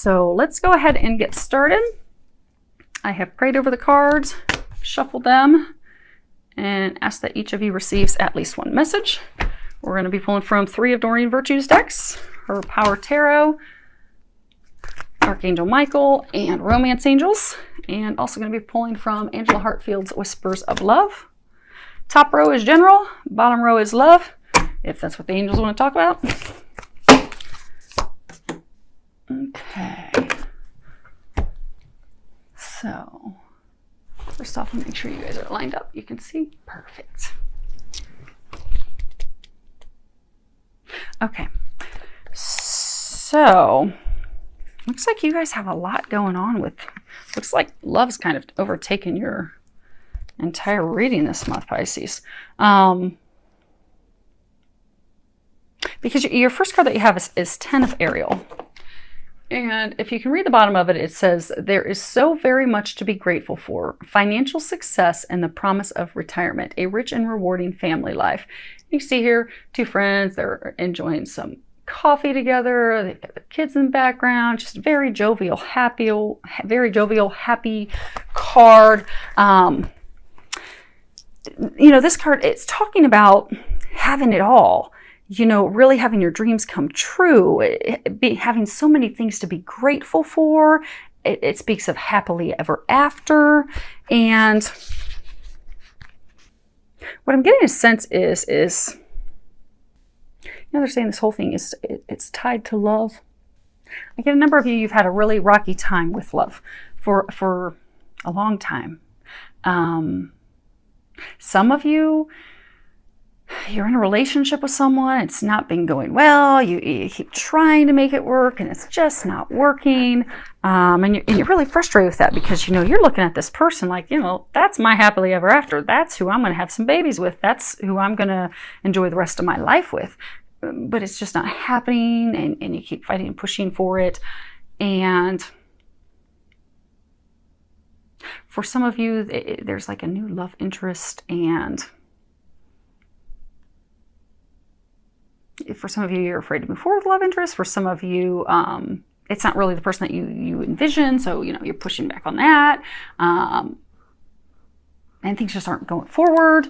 So let's go ahead and get started. I have prayed over the cards, shuffled them, and asked that each of you receives at least one message. We're going to be pulling from 3 of Doreen Virtue's decks, her Power Tarot, Archangel Michael, and Romance Angels. And also going to be pulling from Angela Hartfield's Whispers of Love. Top row is general, bottom row is love, if that's what the angels want to talk about. Okay. So, first off, let me make sure you guys are lined up. You can see. Perfect. Okay. So, looks like you guys have a lot going on with, looks like love's kind of overtaken your entire reading this month, Pisces. Because your first card that you have is 10 of Ariel. And if you can read the bottom of it, it says, there is so very much to be grateful for. Financial success and the promise of retirement. A rich and rewarding family life. You see here 2 friends. They're enjoying some coffee together. They've got the kids in the background. Just very jovial, happy card. You know, this card, it's talking about having it all. You know, really having your dreams come true, having so many things to be grateful for. It speaks of happily ever after. And what I'm getting a sense is, you know, they're saying this whole thing is, it's tied to love. I get a number of you, you've had a really rocky time with love for a long time. Some of you, you're in a relationship with someone, it's not been going well, you keep trying to make it work and it's just not working, and you're really frustrated with that because, you know, you're looking at this person like, you know, that's my happily ever after, that's who I'm going to have some babies with, that's who I'm going to enjoy the rest of my life with, but it's just not happening, and you keep fighting and pushing for it. And for some of you, there's like a new love interest, and for some of you, you're afraid to move forward with love interest. For some of you, it's not really the person that you envision. So, you know, you're pushing back on that. And things just aren't going forward.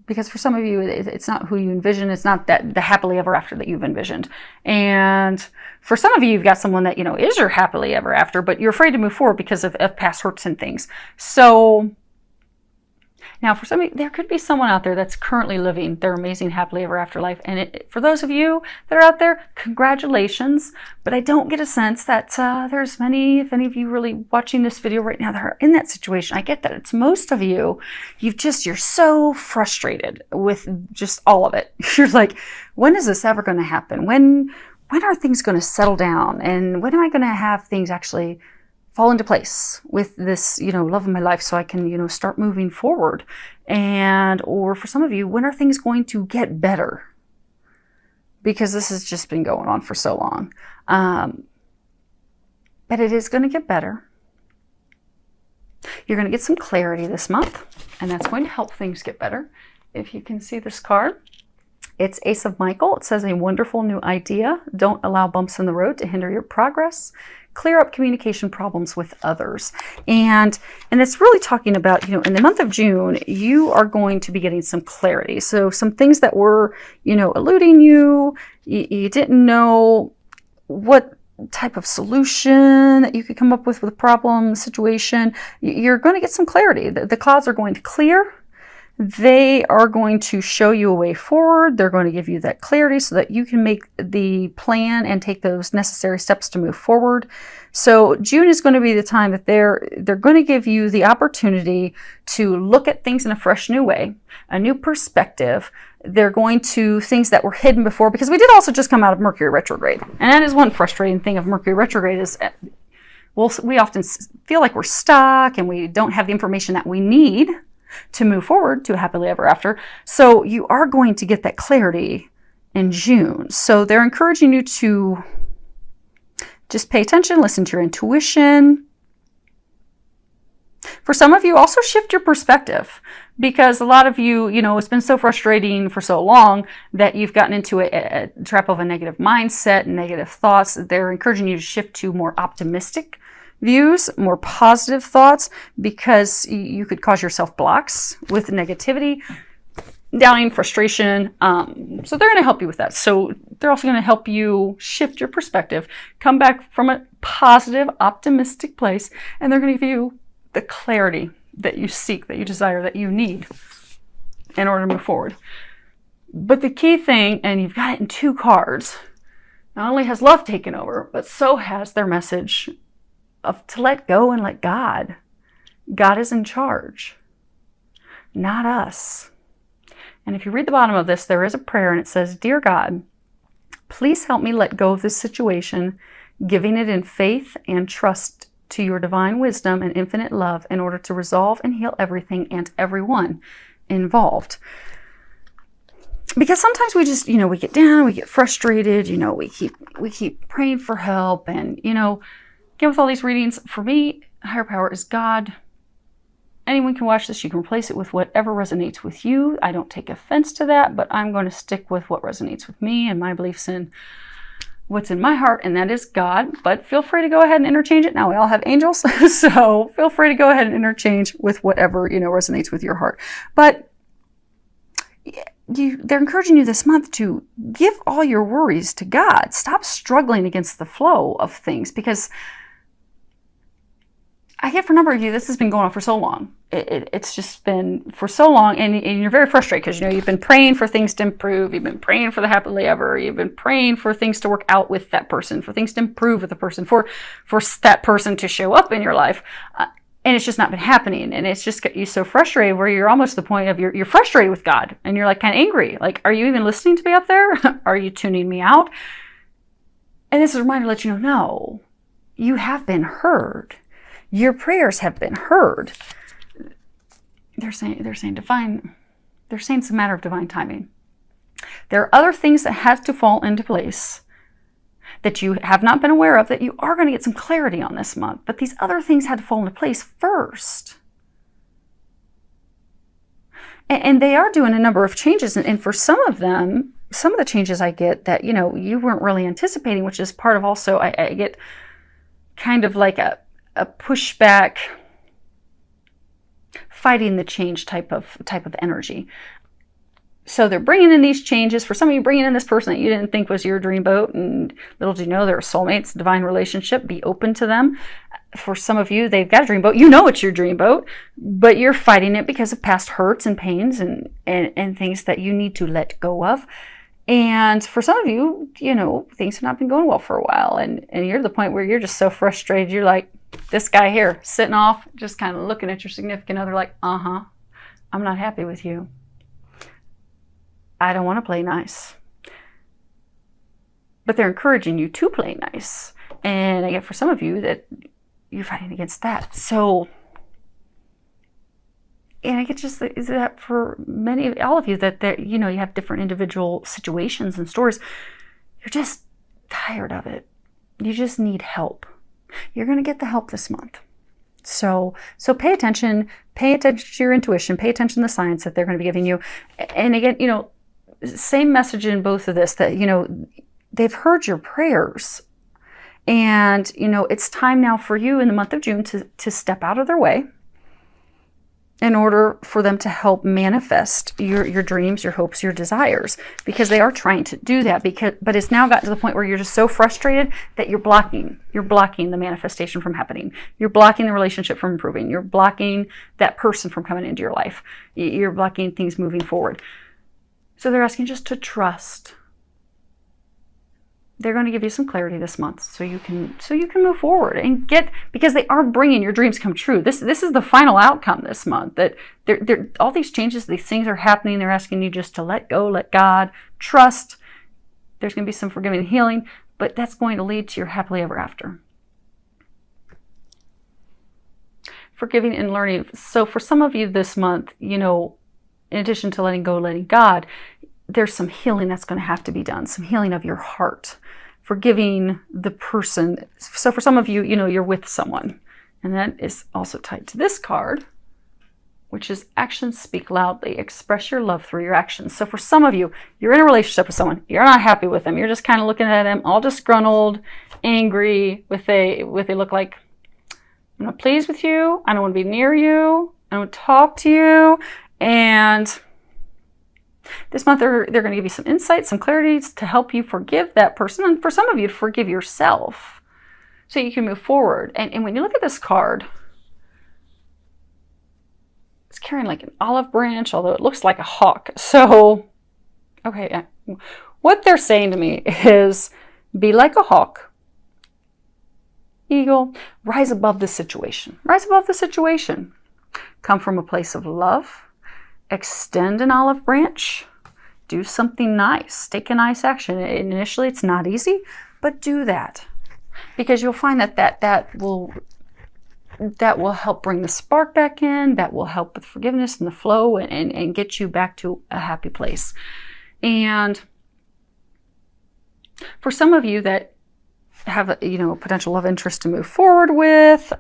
Because for some of you, it's not who you envision. It's not that the happily ever after that you've envisioned. And for some of you, you've got someone that, you know, is your happily ever after, but you're afraid to move forward because of past hurts and things. So now, for some of you, there could be someone out there that's currently living their amazing happily ever after life. And for those of you that are out there, congratulations. But I don't get a sense that there's many, if any of you really watching this video right now that are in that situation. I get that it's most of you. You're so frustrated with just all of it. You're like, when is this ever going to happen? When are things going to settle down? And when am I going to have things actually fall into place with this, you know, love of my life so I can, you know, start moving forward? And, or for some of you, when are things going to get better? Because this has just been going on for so long. But it is going to get better. You're going to get some clarity this month, and that's going to help things get better. If you can see this card, it's Ace of Michael. It says, a wonderful new idea. Don't allow bumps in the road to hinder your progress. Clear up communication problems with others. And it's really talking about, you know, in the month of June, you are going to be getting some clarity. So some things that were, you know, eluding you, you didn't know what type of solution that you could come up with a problem, situation. You're going to get some clarity. The clouds are going to clear. They are going to show you a way forward. They're going to give you that clarity so that you can make the plan and take those necessary steps to move forward. So June is going to be the time that they're going to give you the opportunity to look at things in a fresh new way, a new perspective. They're going to things that were hidden before, because we did also just come out of Mercury retrograde. And that is one frustrating thing of Mercury retrograde is, well, we often feel like we're stuck and we don't have the information that we need to move forward to happily ever after. So you are going to get that clarity in June. So they're encouraging you to just pay attention, listen to your intuition. For some of you, also shift your perspective, Because a lot of you, it's been so frustrating for so long that you've gotten into a trap of a negative mindset, negative thoughts. They're encouraging you to shift to more optimistic views, more positive thoughts, because you could cause yourself blocks with negativity, doubting, frustration. So they're going to help you with that. So they're also going to help you shift your perspective, come back from a positive, optimistic place, and they're going to give you the clarity that you seek, that you desire, that you need in order to move forward. But the key thing, and you've got it in 2 cards, not only has love taken over, but so has their message of to let go and let God. God is in charge, not us. And if you read the bottom of this, there is a prayer and it says, "Dear God, please help me let go of this situation, giving it in faith and trust to your divine wisdom and infinite love in order to resolve and heal everything and everyone involved." Because sometimes we just, we get down, we get frustrated, we keep praying for help. And, again, with all these readings, for me, higher power is God. Anyone can watch this. You can replace it with whatever resonates with you. I don't take offense to that, but I'm going to stick with what resonates with me and my beliefs in what's in my heart, and that is God. But feel free to go ahead and interchange it. Now, we all have angels, so feel free to go ahead and interchange with whatever, resonates with your heart. But they're encouraging you this month to give all your worries to God. Stop struggling against the flow of things, because I get for a number of you, this has been going on for so long. It's just been for so long, and you're very frustrated because, you've been praying for things to improve. You've been praying for the happily ever. You've been praying for things to work out with that person, for things to improve with the person, for that person to show up in your life. And it's just not been happening. And it's just got you so frustrated where you're almost to the point of you're frustrated with God, and you're like kind of angry. Like, are you even listening to me up there? Are you tuning me out? And this is a reminder to let you know, no, you have been heard. Your prayers have been heard. They're saying it's a matter of divine timing. There are other things that have to fall into place that you have not been aware of, that you are going to get some clarity on this month. But these other things had to fall into place first. And they are doing a number of changes. And for some of them, some of the changes I get that, you weren't really anticipating, which is part of also, I get kind of like a pushback, fighting the change type of energy. So they're bringing in these changes. For some of you, bringing in this person that you didn't think was your dream boat, and little do you know, they're soulmates, divine relationship. Be open to them. For some of you, they've got a dream boat. It's your dream boat, but you're fighting it because of past hurts and pains and things that you need to let go of. And for some of you, things have not been going well for a while, and you're to the point where you're just so frustrated. You're like this guy here, sitting off, just kind of looking at your significant other like, I'm not happy with you. I don't want to play nice. But they're encouraging you to play nice. And I get for some of you that you're fighting against that. So, and I get just that for all of you, that you have different individual situations and stories. You're just tired of it. You just need help. You're going to get the help this month. So pay attention to your intuition, pay attention to the signs that they're going to be giving you. And again, same message in both of this, that, they've heard your prayers, and, it's time now for you in the month of June to step out of their way in order for them to help manifest your dreams, your hopes, your desires, because they are trying to do that. But it's now gotten to the point where you're just so frustrated that you're blocking the manifestation from happening. You're blocking the relationship from improving. You're blocking that person from coming into your life. You're blocking things moving forward. So they're asking just to trust. They're going to give you some clarity this month so you can move forward and because they are bringing your dreams come true. This is the final outcome this month, that they're all these changes, these things are happening. They're asking you just to let go, let God, trust. There's going to be some forgiving and healing, but that's going to lead to your happily ever after. Forgiving and learning. So for some of you this month, in addition to letting go, letting God, there's some healing that's going to have to be done, some healing of your heart, forgiving the person. So for some of you, you're with someone, and that is also tied to this card. which is actions speak loudly. Express your love through your actions. So for some of you, you're in a relationship with someone. You're not happy with them. You're just kind of looking at them all disgruntled, angry, with a look like, I'm not pleased with you. I don't want to be near you. I don't want to talk to you. And this month, they're going to give you some insight, some clarity to help you forgive that person. And for some of you, to forgive yourself so you can move forward. And when you look at this card, it's carrying like an olive branch, although it looks like a hawk. So, okay, what they're saying to me is be like a hawk, eagle, rise above the situation. Rise above the situation. Come from a place of love. Extend an olive branch. Do something nice. Take a nice action. Initially, it's not easy, but do that. Because you'll find that will help bring the spark back in. That will help with forgiveness and the flow and get you back to a happy place. And for some of you that have a potential love interest to move forward with,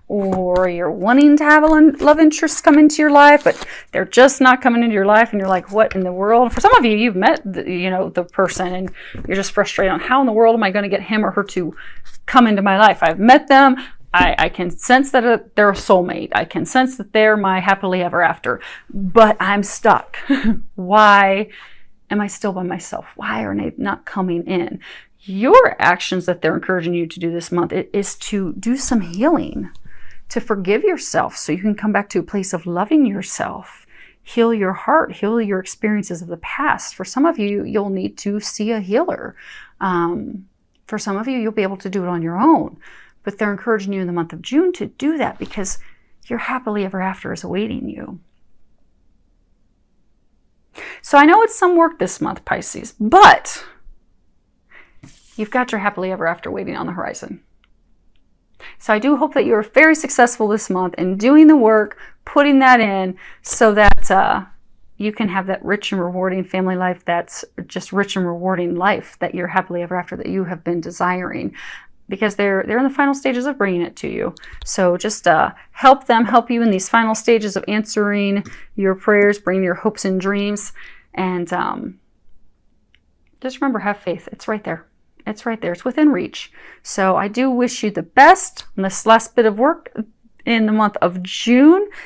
or you're wanting to have a love interest come into your life, but they're just not coming into your life, and you're like, what in the world? For some of you, you've met the person, and you're just frustrated on how in the world am I going to get him or her to come into my life? I've met them. I can sense that they're a soulmate. I can sense that they're my happily ever after, but I'm stuck. Why am I still by myself? Why are they not coming in? Your actions that they're encouraging you to do this month is to do some healing, to forgive yourself so you can come back to a place of loving yourself, heal your heart, heal your experiences of the past. For some of you, you'll need to see a healer. For some of you, you'll be able to do it on your own. But they're encouraging you in the month of June to do that because your happily ever after is awaiting you. So I know it's some work this month, Pisces, but you've got your happily ever after waiting on the horizon. So I do hope that you're very successful this month in doing the work, putting that in so that you can have that rich and rewarding family life that's just rich and rewarding life that you're happily ever after that you have been desiring, because they're in the final stages of bringing it to you. So just help them help you in these final stages of answering your prayers, bringing your hopes and dreams. And just remember, have faith. It's right there. It's right there. It's within reach. So I do wish you the best on this last bit of work in the month of June.